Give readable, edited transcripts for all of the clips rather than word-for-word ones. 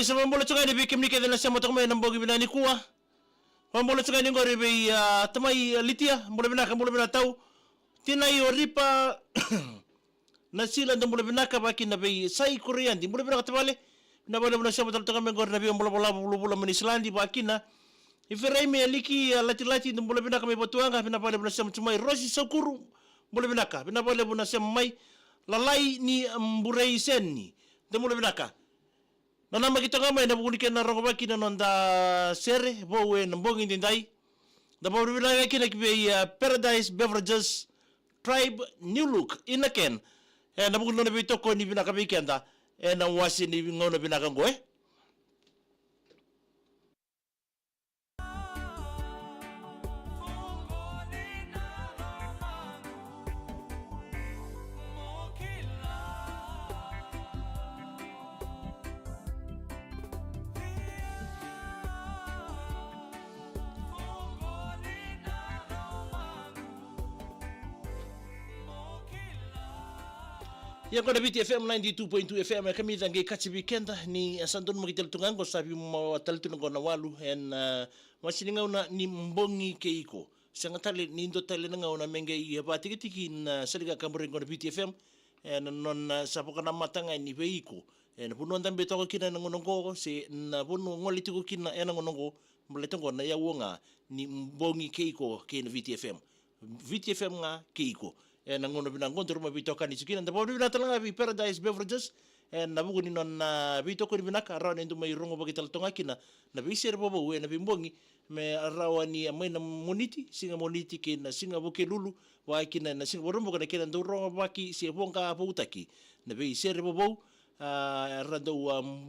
sa mambola tsaka ni bikim ni kaya na siya matang may nambogi binani kuwa. Mambola tsaka ni ngori be tamay litia mbola binataw. Tinay oripa na sila ng mula binaka baki na be say Korean di mula binaka tabale. Na bala na siya matang may ngori na be mbola manislandi baki na. Iferay me aliki lati-lati ng mula binaka may batuanga pinapala na siya matumay Rosi Sakuru mula binaka pinapala na siya may lalai ni mburay sen ni ng mula binaka. Nanama kita nga may nabunikin na rongobaki na nonda sere, bowe ng bongin dinday. Nabawala kina kibi Paradise Beverages Tribe New Look inaken. Nabukulo na bito ko ni binakabikenda. Nang wasi ni ngono binakanggoy. Yang kau dapat FM 92.2 FM kami dangai kaci weekend ni sandon magital tungango sabi mo taltungo na walu and masih ngau na ni mbongi keiko sangatali nindo tali ngau na mengai bati kitiki na saliga kamburing ko dapat FM and non sa pokona matanga ni veiko and punon tambe to kina ngonongo si na puno ngoliti ko kina ngonongo mletong na yawonga ni mbongi keiko ken VTFM VTFM nga keiko nangono binang kontur mabitokan ni sukinan dapat binatang nga Paradise Beverages nabugo ni non bito ko ni binak araw na ito may rungo bagital tonga kina nabisir po ba uwi nabimbongi may araw ni amay na moniti singa moniti kin singa buke lulu wa kina na singa rumbo kana kina ndurong baki si bongka pautaki nabisir po ba rando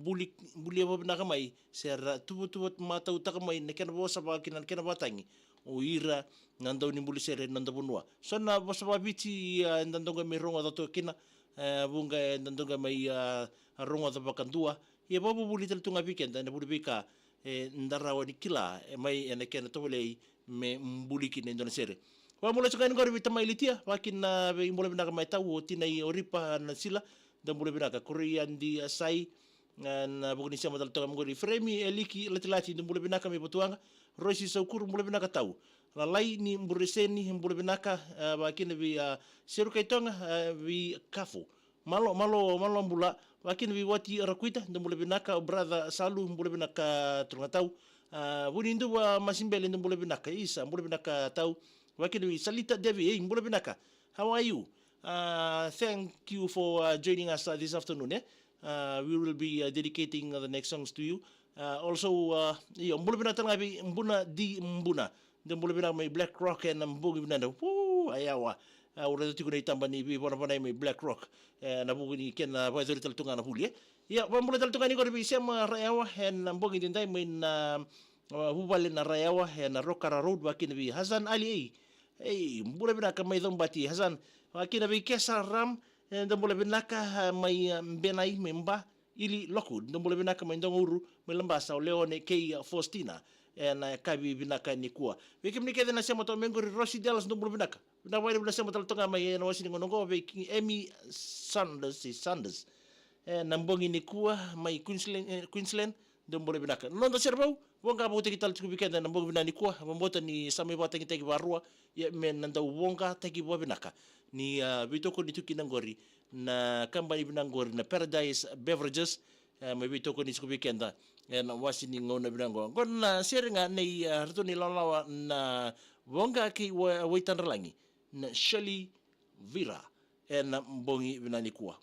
bulik bulia po binakamay ser tubot mata utakamay na kina po sa bakinan kina batangi uira nandaw ni bulisere nanda bunwa sana basta babiti nandong may rongo to kina bunga nandong may rongo to bakandua ye babu bulital tunga weekend na bulibika ndarawa ni kila may ken to wala me mbuliki na indonesiere wa mula sa kanin ko ribita may litia wakin na mula binaka may tawo tinay oripa na sila dan mula binaka Korean di asay na bukan siya madal to ngori frame eliki lati-lati dan mula binaka may batuanga Rosi Sakuru mula binaka tahu. Lalai ni mbureseni mula binaka wakin bi seru kaitonga bi kafu. Malo mula wakin bi wati rakuita dan mula binaka brother salu mula binaka turunga tahu. Bunindu masimbele dan mula binaka isa mula binaka tahu. Wakin bi salita devi mula binaka. How are you? Thank you for joining us this afternoon. We will be dedicating the next songs to you. Also, mula binatang ngabi mbuna di mbuna. Dan mula binatang may Black Rock and mbugi binatang. Woo, ayawa. Ura dito ko na itamba ni Bipona Panay may Black Rock. Nabugi ni Ken na pwede rin taltungan na huli. Mula taltungan ni ko rin siya mga rayawa and mbugi din tayo may hubalin na rayawa and Rockara Road wakin na Hazan Ali. Mula binatang may bati Hazan. Wakin na Kesa Ram and mula binatang may benay memba. Ili lokud no mula binaka mandong uru melambasa Leone kay Faustina en kabi binaka ni kuwa wekim ni kede na siya moto mengori Rosi Dallas no mula binaka na wala na siya moto tonga may no wasi ngono go be Emmy Sanders nambongi ni kuwa may Queensland do mula binaka no do serbo wonga buti kital tuku bikenda nambongi binani kuwa mambota ni samay bata kitagi barua ya men nanda wonga tagi bo binaka ni bito ko nitu kinangori na kambani binanggor na Paradise Beverages may bito ko ni sa weekend na wasi ni ngona binanggor kon na sir nga nay harto ni lalawa na wonga ki waitan ralangi na Shelly Vira na mbongi binani kuwa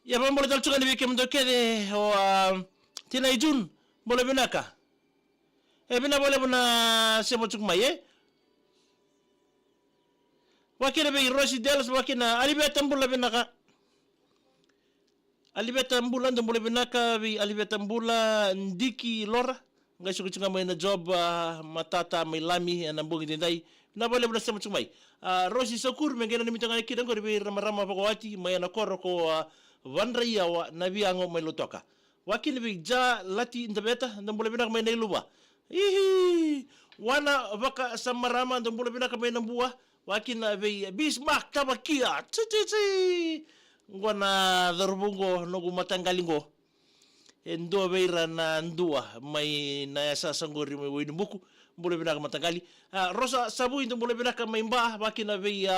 ya mambo dal tukan ni weekend do kede tinay June boleh binaka bina boleh bina semo cuk maye wakina be Rosi Dallas wakina alibetambula binaka alibetambula ndo boleh binaka bi alibetambula ndiki lora ngai suku cunga may na job matata may lami nambungi dinday na boleh bina semo cuk may Rosi Sakuru mengena ni mitanga kida ngori be rama pa ko ati may na koro ko vanraya wa nabiango may lutoka wakil bi ja lati ndabeta ndambule binak may nailuba wana vaka samarama ndo mbula binaka may nambua wakina vei Bismarck tabakia tsi ngwana darbungo nogu matanggalingo endo veira na ndua mai na yasa sangori mai wini buku mbula binaka matanggali Rosa Sabu ndo mbula binaka may mba wakina vei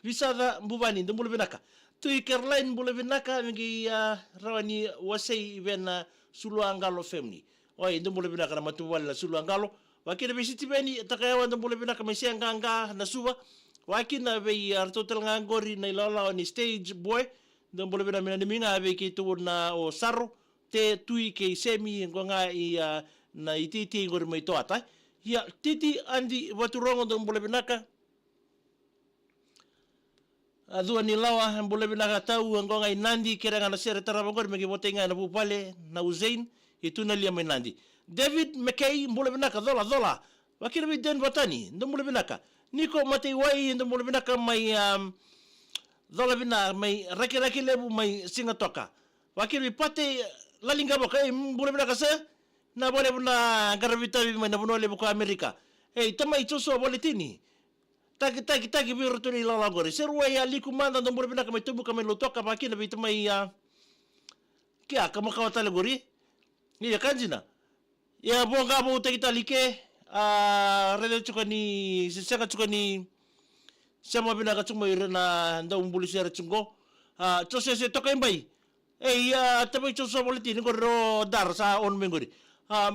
visada mbuvani ndo mbula binaka tui Caroline mbula binaka mingi rawani wasei vena Suluangalo family oi ndo mbula binaka na matuwala Suluangalo wakina visiti beni takayawan ndo mbula binaka may siyanganga na suba wakina vei total ngangori na ilalaw ni stage boy ndo mbula binaka minanimina vei kituwa na o sarro te tui ke semi nga i na ititi ngori may toata ya titi andi waturongo ndo mbula binaka adua ni lawa mbula binaka tau ngonga i nandi kera na sere tarabangor megi botenga na bupale na uzain itu na lia may nandi David McKay mbula binaka dola wakina bi den batani ndo mbula binaka Niko Matei Wai ndo mbula binaka may dola bina may raki lebu may singa toka wakina bi pate lalinga boka mbula binaka se na bole buna garavita bi may nabuno lebu ko Amerika tama ituso boletini taki biro tu ni lalagori serwa ya likumanda ndo mbula binaka may tubu kami lutoka wakina bi tamay kia kamakawata legori iya kanjina ya bonga bo kita like rede chuka ni sisaka chuka ni sama binaka chuma irena nda umbuli sera chungo chose se toka imbai ya tabai chose boliti ni goro dar sa on mengori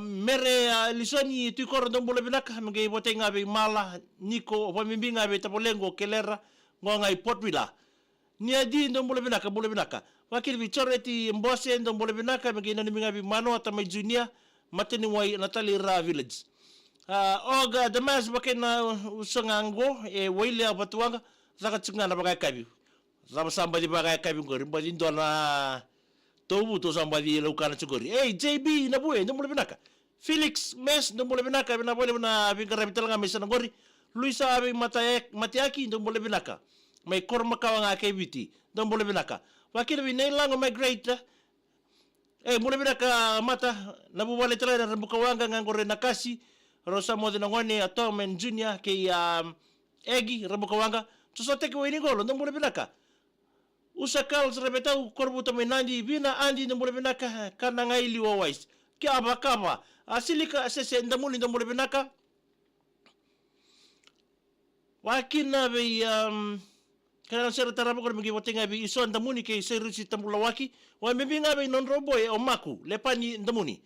mere lisoni tu kor ndo mbula binaka mngai botenga be mala niko pamimbinga be tapolengo kelera ngonga ipotwila ni adi ndo mbula binaka wakil bichoreti mbose ndo mbula binaka mngai nani minga be mano atamai junior mateni wai Natali Ra village oga damas bakena usangango waile abatuanga zaka tsingana bagai kabi zama samba di bagai kabi ngori mbadi ndona tobu to samba di lokana tsugori JB na bue ndo mbula binaka Felix Mes ndo mbula binaka na bole na bingara bitalanga mesa ngori Luisa abi matiaki ndo mbula binaka may korma kawanga KBT ndo mbula binaka wakil binailango migrate mbula binaka mata nabu wale tala na rambuka wanga ngangore nakasi Rosa Modena ngone Atomen Junior ke Egi rambuka wanga tusote ke wini golo ndo mbula binaka usakal serebetau korbu tamenandi bina andi ndo mbula binaka kana ngaili wa wise kaba asilika sese ndamuli ndo mbula binaka wakina be kana sera tarabu ko migi botenga be iso ndamuni ke seru si tambula waki wa mbinga be non roboy o maku lepani ndamuni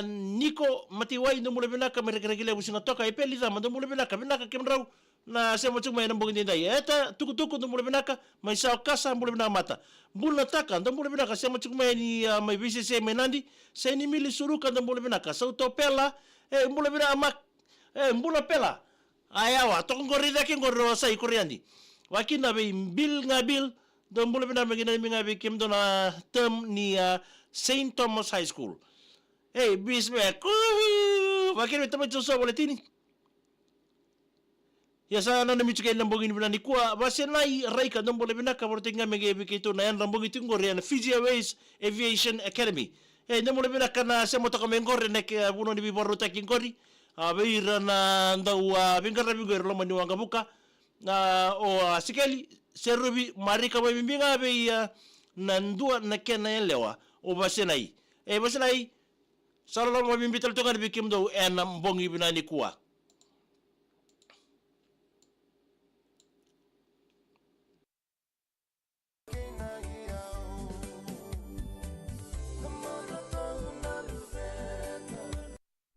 Niko Matiwai ndo mbula binaka merekele businga toka ipeli zama ndo mbula binaka kemrau na sema chuma ina mbongi ndai eta tuku ndo mbula binaka maisa kasa mbula binaka mata mbula taka ndo mbula binaka sema chuma ni mai bisi se menandi se ni mili suruka ndo mbula binaka sauto pela mbula binaka mak mbula pela ayawa tongori dake ngoro sai koreandi wakina be bil ndo mbula binaka megina minga be kem dona term ni Saint Thomas High School Bismarck wakina tama chuso boletini ya sana na michuke nambongi ni binani kuwa basi nai raika nambole binaka bortenga mege bikito na yan nambongi tingori na Fiji Airways Aviation Academy nambole binaka na semo toka mengore na ke buno ni biboru takingori beira na ndau bingara bingor lo mani wanga buka o sikeli serubi marika ba bimbinga be na ndua na kena elewa o basi nai Salalo mo bimbital to kan bikim do mbongi binani kuwa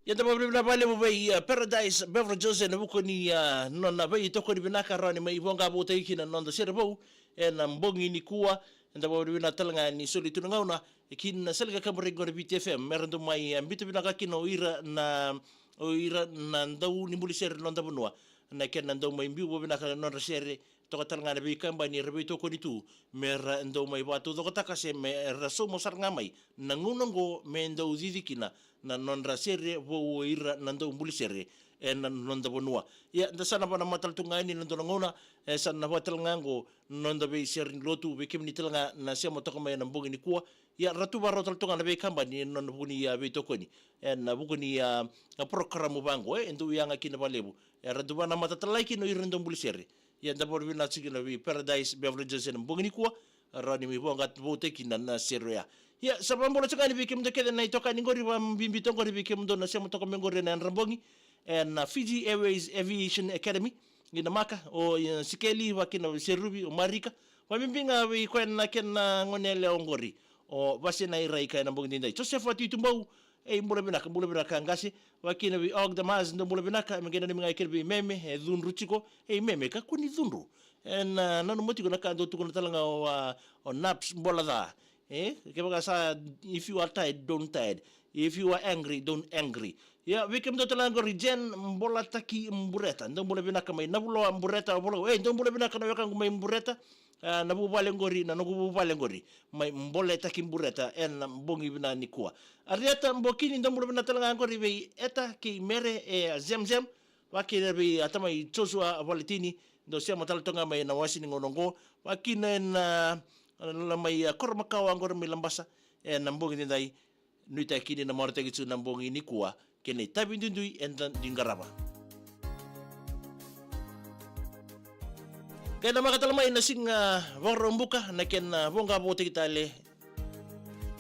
Yata mabibla pale mo bay Paradise Beverages na buko ni nona bay to ko ni binaka rani may ibonga buta ikina nonda serbo mbongi ni kuwa nda mabibla talanga ni solitu ngauna ikin selga kamre gor BTFM merando mai ambito binaka kino ira na ndau ni muliser nonda bunwa na ken ndau mai mbiu binaka nonda sere to talanga na bi kamba ni rebe to ko ditu mer ndau mai batu to taka se me raso mo sarnga mai nangunongo me ndau didikina na nonda sere wo ira na ndau mulisere nonda bonua ya nda sana pa na matal tunga ini nonda ngona sana hotel ngango nonda be sharing lotu be kimni telanga na sia motoko mai na mbongi ni kuwa ya ratu baro tal tunga na be kamba ni nonda buni ya be tokoni na buguni ya programu bango endu yanga kina balebu ya ratu bana mata laiki no irendo bulisere ya nda bor bina tsigina be Paradise Beverages na mbongi ni kuwa rani mi bonga bote kina na seria ya sabambola tsaka ni be kimdo kede na itoka ni ngori wa mbimbi tongori be kimdo na sia motoko mengori na rambongi and Fiji Airways Aviation Academy ina maka o sikeli wakina serubi o marika wamimbinga wi kwena kena ngonele ongori o basena irai kana mbongi ndai Joseph wati tumbau mbula binaka ngasi wakina wi og damas ndo mbula binaka mengena ninga ikerbi meme dhunru chiko meme ka kuni dhunru en nanu moti kuna kando tukuna talanga o naps mbola da kebaka sa if you are tired don't tired if you are angry don't angry ya wikem do talango rijen mbola taki mbureta ndo mbula binaka mai nabulo mbureta bolo ndo mbula binaka na weka mai mbureta nabu bale ngori na nugu bale ngori mai mbole taki mbureta en mbongi bina nikua arieta mbokini ndo mbula binaka talanga ngori be eta ki mere zemzem wakina be atama i Joshua Valetini ndo sia matal tonga mai na wasini ngonongo wakina na mai kormakawa ngor mi lambasa na mbongi ndai nuita kini na morte gitu na mbongi nikua kene tabi ndundui endan dingaraba kaya makatalama ina sing vorombuka na ken bonga bote kitale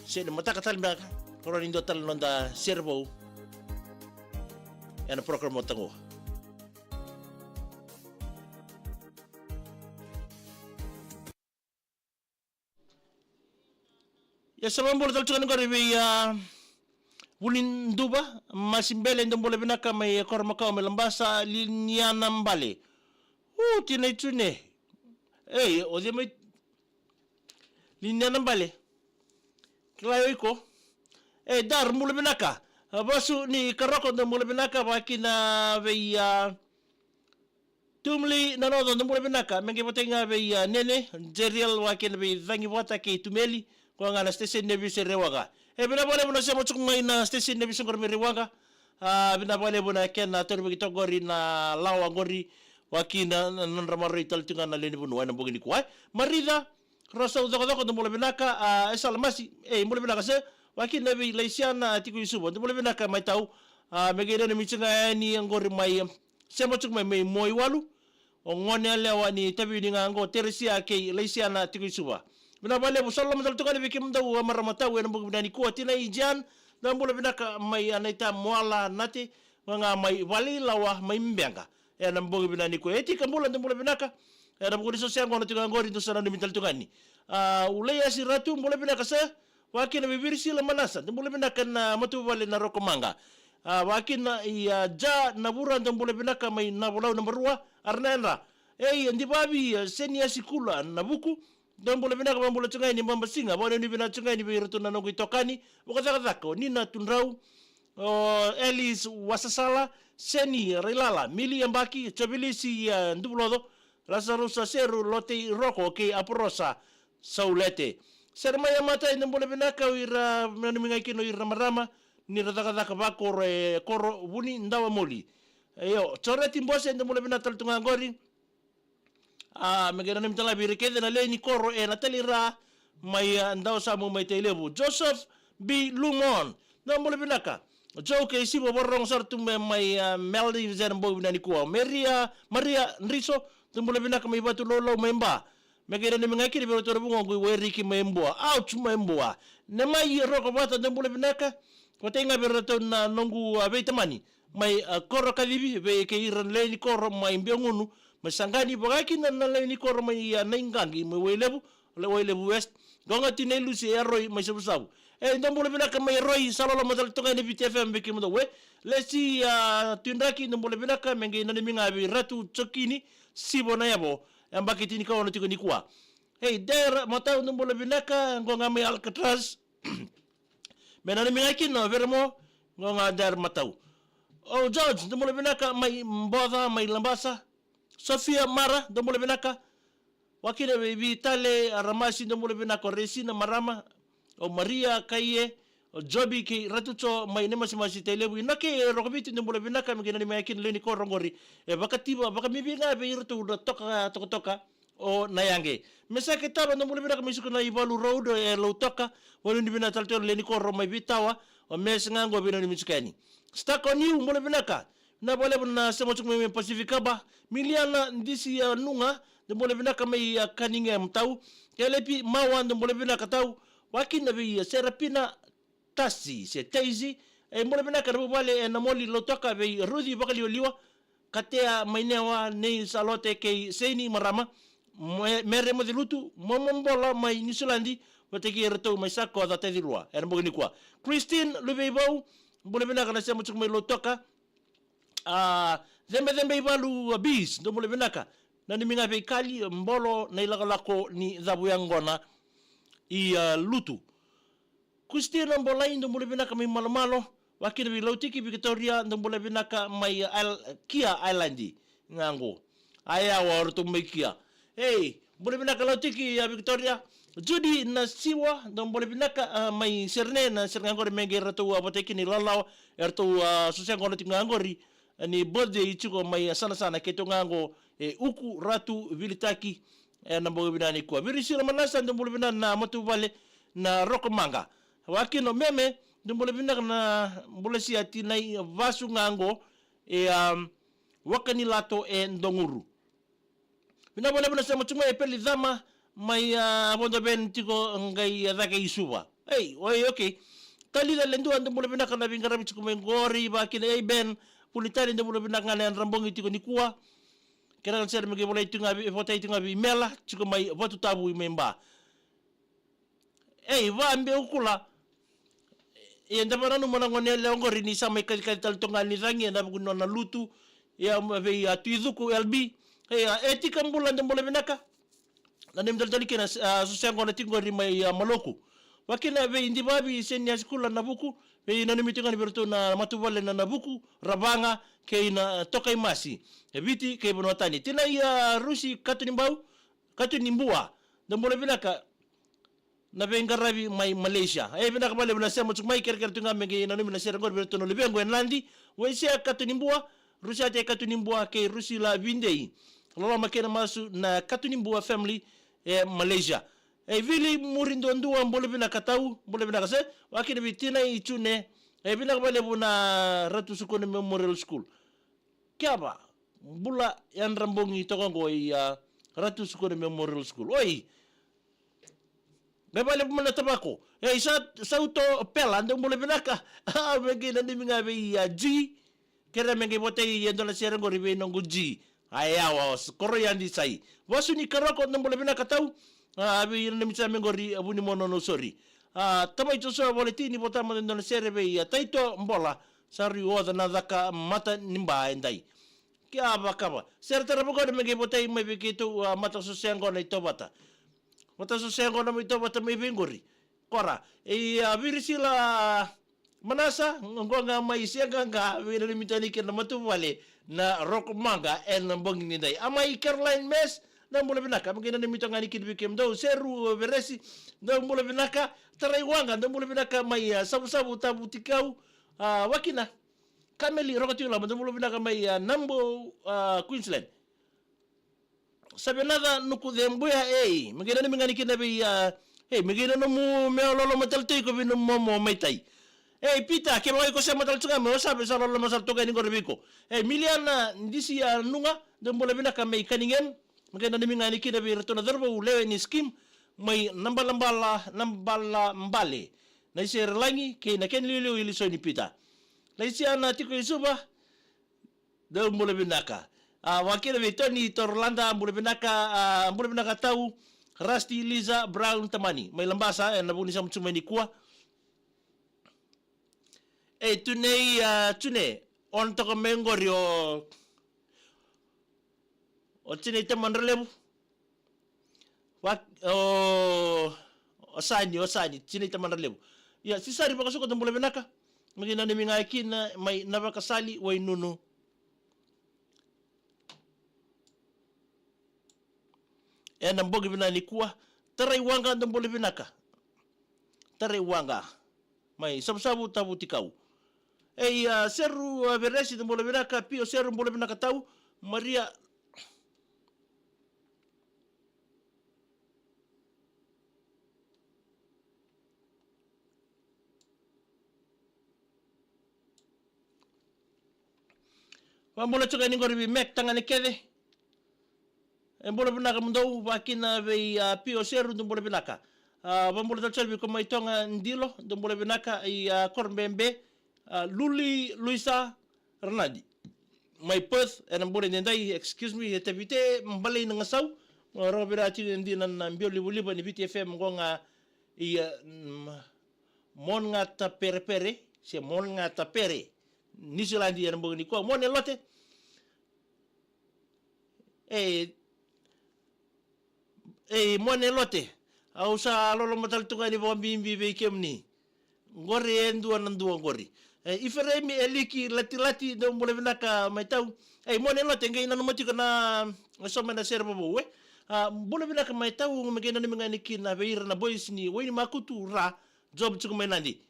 sen matakatal ba koron indo tal nonda servo en program tango ya samambol tal tukan ko ribi Bulin duba masimbele ndo mbole binaka mai kormakao melambasa linyana mbale. Tina itune. Oze mai linyana mbale. Klayo iko. Dar mbole binaka. Basu ni karoko ndo mbole binaka wakina veia tumli nanodo ndo mbole binaka. Mengi potenga veia nene jerial wakina vei vangi wata ke tumeli kwa ngana station nebi serewaga. Bina bale buna siya motsuk ngay na station na bisong kormiriwaga. Bina bale buna ken na terbi kita gori na lawa gori wakina nanramari taltungan na lini bunuay na bugini kuay. Marida rasa udok-udok ndo mula binaka esalamasi mula binaka se wakina bi laisian na tiku yusubo ndo mula binaka may tau megida na mitsunga ni ang gori may siya motsuk may moy walu o ngone lewa ni tabi ni nga ngo teresia kay laisian na tiku yusuba. Binabale mo sala madal tukani bikim daw maramata wen mo binani ko tina ijan dan bula binaka may anaita moala nati mga may wali lawa may mbenga nam bo binani ko eti kambulan dan bula binaka nam ko diso siang kono tinga ngori to sana mital tukani ulaya si ratu bula binaka sa wakin na bibiri sila manasa dan bula binaka na matubali na roko manga wakin na ja naburan dan bula binaka may nabulaw number 2 arnena ndi babi senia sikula nabuku dan boleh bina kama boleh cengai ni mamba singa boleh ni bina cengai ni biru tunano itokani bukata katako ni na tunrau Elis wasasala seni relala mili ambaki chabilisi ndublodo Lazarus seru lote roko ke aprosa saulete sermaya mata ni boleh bina ka ira menmingai kino ira marama ni radaka bako koro buni ndawa moli yo choreti mbose ni boleh bina taltunga gori megana nim tala birikede na leni koro na talira may ndaw sa mo may telebu Joseph B. Lumon na mula binaka Joe kay si borong sartu may Melody Zenbo binani ko Maria Nriso mula binaka may batu lolo may mba megana nim ngaki ni beto bungo gwe riki may mboa ouch may mboa na may roko bata mula binaka ko tenga beto na nongu abetamani may koro kalibi be kay ran leni koro may mbengunu masangani bagaki na nalani koro may naingangi may wailebu west gonga tinelu si Roy may sabusabu ndo mula binaka may Roy salolo madal tunga ni BTFM biki mo we lesi tindaki ndo mula binaka mengi naniminga bi ratu chokini sibo na yabo ambaki tini kawo natiko ni kuwa der mata ndo mula binaka gonga may Alcatraz menaniminga kino vermo gonga der matau George ndo mula binaka may mbodha may lambasa Sofia Mara ndo mula binaka wakina Vitale Ramasi ndo mula binaka Resina Marama o Maria Kaye jobi ki ratuto mai ne masi telebu na ke rokobiti ndumbola binaka mgina ni mayakin leni ko rongori bakatiba baka mibinga be irtu da toka o nayange mesa ke taba ndumbola binaka misuko na ivalu road lo toka wala ni bina talto leni ko romai bitawa o mes ngango bina ni misukani stuck on you mbola binaka na bole na sema chukme Pacifica ba miliana ndisi ya nunga ndumbola binaka mai kaninga mtau kelepi mawa ndumbola binaka tau wakina bi serapina tasi se teisi mole bena ka bale na moli lotoka be rudi bakali oliwa katea mainewa nei salote ke seini marama mere mo dilutu momombola mai nisulandi wateki reto mai sako da tedirwa mbogini kwa Christine Lubebau mole bena kana sema chukme lotoka zembe balu bis ndo mole bena ka na ni minga be kali mbolo na ilagalako ni zabu yangona i lutu Kustina mbolai ndo mule binaka mai malo wakina bi lautiki Victoria ndo mule binaka mai Kia Islandi ngango aya warto mai Kia mule binaka lautiki ya Victoria Judy na siwa ndo mule binaka mai serne na ngangori menge ratu aboteki ni lalau ertu sosial ngono tingangori ni birthday ichuko mai sana keto ngango uku ratu vilitaki na mboga binani kwa virisira manasa ndo mule binana na motu vale na roko manga wakino meme dumbole binak na mbole siati na vasu ngango wakani lato ndonguru bina bole bina sema chuma peli dhama mai abondo ben tiko ngai dhake isuba okay talila lendu dumbole binak na bingara bichuko ngori bakina ben pulitari dumbole binak ngane rambongi tiko nikua kera ser mege bole tunga bi votai tunga bi mela chiko mai votu tabu memba va mbe ukula ndabana no mona ngone le ngori ni sama ikali tonga ni rangi na buno na lutu ya ve ya tuizuku LB etika mbula ndembole binaka na ndemdal talikena susengo na tingori mai maloku wakina ve indibabi seni askula na buku ve na nimitinga ni berto na matuvale na nabuku rabanga ke na tokai masi eviti ke bonotani tina ya rusi katunimbua ndembole binaka na bengarabi mai Malaysia bina kabale bina sema chumai kerker tunga menge na nimi na sera ngor berto no libengo enlandi wese katunimbua rusia te katunimbua ke rusi la vindei lolo makena masu na katunimbua family Malaysia vili murindo ndua mbole bina katau mbole bina kase wakini bitina ichune bina kabale buna ratu sukone memorial school kiaba bula yan rambongi tokongo ratu sukone memorial school bebale bumana tabako sauto pela ndo mule binaka menge na niminga be G kera menge bote yendo la sera ngori be nongo G ayawa koro yandi sai wasu ni karako ndo mule binaka tau abi yendo mitsa mengori abuni mono no sorry tamai toso boletini botama ndo la sera be taito mbola sari oda na daka mata nimba endai kia bakaba sera tarabugo menge bote mai be kitu mata sosengo na itobata Mata sosengo na mito bata may bingori. Kora, virisila manasa, nga may siya nga, vinalimitanikin na matuvali na rock manga en bangin niday. Amay Caroline Mes, na mula binaka, magina nimito nga ni Kidbikim daw, seru veresi, na mula binaka, taraywangan, na mula binaka may sabu-sabu tabu tikaw, wakina, kameli, rokatula, na mula binaka may Nambo, Queensland. Sabi nada nuku dembuya magina ni mingani kinabi magina no mu meololo mataltoy ko binu mo maitai pita ke mga ko sa mataltunga mo sabi sa lolo masaltoga ni gorbiko miliana ndisi nunga dembola bina ka may kaningen magina ni mingani kinabi reto na darbo lewe ni scheme may nambala mbale na isir langi ke na ken lilo iliso ni pita na isya na tiko isuba dembola bina ka wakil Tony Torlanda mula binaka tau Rusty Liza Brown tamani may lambasa nabuni sa mtsumay ni kuwa tune on to mengori o tine taman relebu osani tine taman relebu ya sisari bakasuko mula binaka magina ni mga ikina may nabakasali way nunu nambogi bina ni kuwa tarai wanga ndambole binaka tarai wanga mai sabu tabu tikau ei seru veresi do mole binaka pio seru mole binaka tau Maria Wambula tsuka ni ngori mek tangane kede. Embula binaka mundou wakina vei pio seru dumbula binaka. Wambula talselbi ko maitonga ndilo dumbula binaka i kormbembe Luli Luisa Renadi. My Perth and mbula ndai excuse me tevite mbale nga sau. Robira ti ndi nan mbio libuliba ni VTFM ngonga i mon nga ta pere se mon nga ta pere. Nisilandi yan mbogni ko mon elote mon elote au sa lolo matal tungani bo bimbi be kemni ngori endu anandu ngori iferemi eliki lati do mbole binaka maitau mon elote ngai nanu mati kana somena serbo bo mbole binaka maitau ngena ni ngani kina beira na boys ni weni makutu ra job tsukumenandi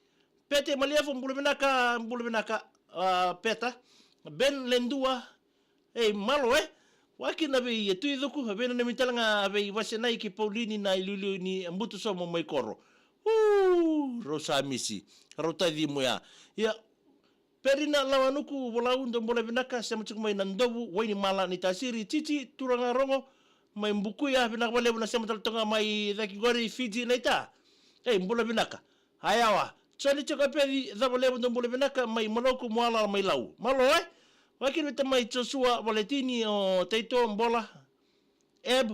pete maliafo mbole binaka peta ben lendua malo wakina be tu idoku ben na mitalanga be wasenai ki Paulini na ilulu ni mbutu so mo mai koro rosa misi rota di moya ya perina lawanuku bolau ndo mbole binaka semchuk mai nandobu waini mala ni tasiri cici turanga rongo mai mbuku ya binaka bale buna semal tonga mai daki gori Fiji naita mbole binaka hayawa Chani chaka pedi dhabo lebo ndo mbole binaka mai maloku muala mai lau. Malo wakini wita mai Joshua Valetini o teito mbola eb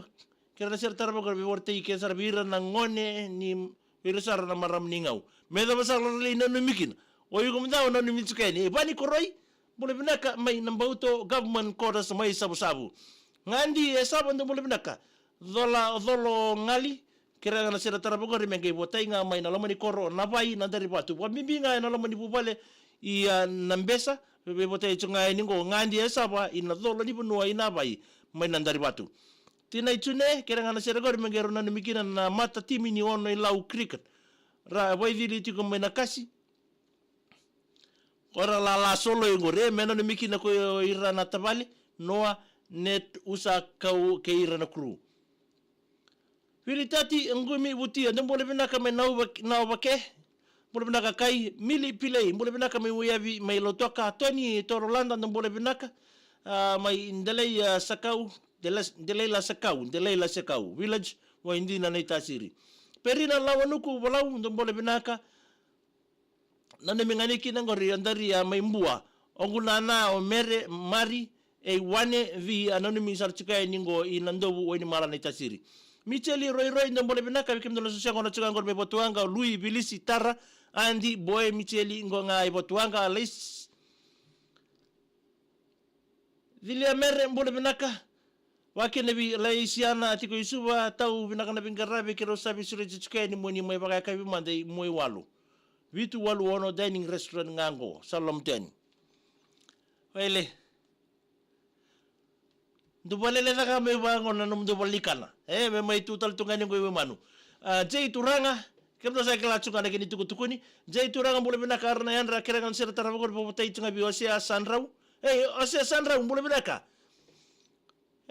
kira ser tarabo kar biworte ike sar bira na ngone ni wirasar na maram ningau. Meda basar lali na numikin. O yugo mdao na numitsukaini. Bani koroi mbole binaka mai nambauto government quarters mai sabu-sabu. Ngandi sabu ndo mbole binaka. Dholo ngali kira na sira tarabugo rimenge botai nga mai na lomani koro na bai na dari batu wa bimbinga na lomani bubale i nambesa be botai chunga ningo ngandi esaba ina dolo ni bunua ina bai mai na dari batu tina itune kira na sira go rimenge rona nimikina na mata timi ni ono i lau cricket ra wai dili tiko mai na kasi ora la solo ngore mena nimikina ko ira na tabali noa net usa kau ke ira na crew Viritati ngumi butia ndembole binaka me nau bake mbole binaka kai mili pilei mbole binaka me uyavi mai lotoka Tony Torolanda ndembole binaka mai ndelei sakau ndelei la sakau village wa indina na itasiri perina lawanuku bolau ndembole binaka nane minganiki ngori andari mai mbua ongunana o mere mari wane vi anonymous archika ningo inandobu weni mala na itasiri Micheli Roy ndo mbole binaka bikim ndo sosya ngona chuka ngor bebotuanga Louis Bilisi Tara Andy Boy Micheli ngonga ibotuanga Lis Dilia mere mbole binaka wakene bi laisiana atiko isuba tau binaka na bingarabe kiro sabi sure chuka ni moni mai baka kabi mande moi walu vitu walu ono dining restaurant ngango salom ten Wele Dubalele na kami bangon na numdubalikana. Me may tutal tungan yung gawin manu. Jay turanga, kaya sa kilatso ka na kinitukutukuni. Jay turanga mula binakar na yan, rakirangan sila tarabagor puputay ito nga bi Osea Sanraw. Osea Sanraw mula binaka.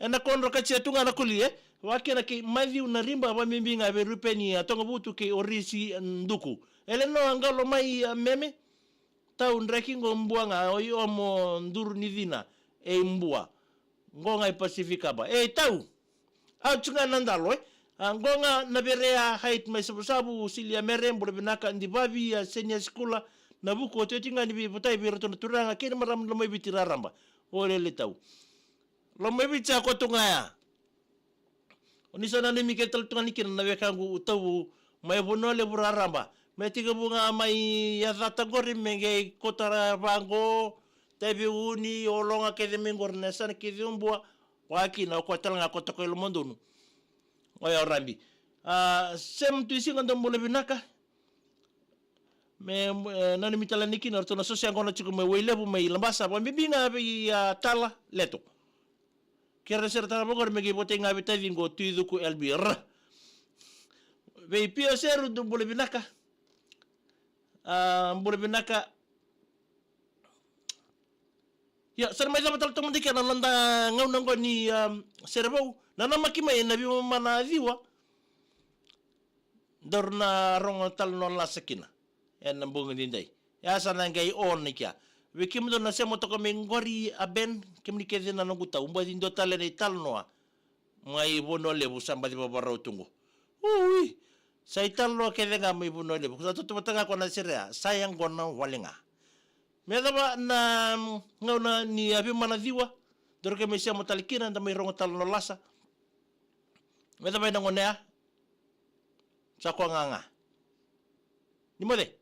Na konro ka siya tunga na kuli Waki na ki Matthew na rimba pa mimbi nga berupe ni atonga butu ki Orisi Nduku. Eleno angalo may meme. Taun rekingo mbua nga oyo mo nduru nidina mbua. Ngonga i Pasifika ba tau chunga nandalo ngonga na berea height mai sabu silia merem bole binaka ndi babi ya senior school na buko tetinga ni bibutai biroto na turanga kini maram lo mai bitiraramba ole le tau lo mai bicha ko tunga ya onisana ni miketal tunga ni kina na wekangu tau mai bonole buraramba metiga bunga mai ya data gori menge kotara bango Tebi uni olonga kede mingor nesana kede umbua waki na kwa talanga kota ko ilmondonu. Oya rambi. Sem tu isi ngando mbole binaka. Me nani mitala niki na rtona sosya ngona chiku me weilebu me lambasa wa mbinga be tala leto. Kera ser tala bogor me gibote ngabe tavi ngo tuiduku LBR. Be pio seru do mbole binaka. Mbura binaka ya sana mai zama talto mundika na nanda ngau nango ni serbau na makima na bi mana viwa dorna rongo tal no la sakina en mbunga dindai ya sana ngai on nikia we kim do na semo to kami ngori aben kim ni keze na nguta umba dindo tale ni tal noa ngai bono le busamba di babara utungo ui sai tal lo keze nga mai bono le busa to tanga ko na serea sayang gona walenga me daba na ngau na ni abi mana diwa dor ke me semo talikina nda mai rongo tal no lasa me daba na ngonea sa ko nganga ni mode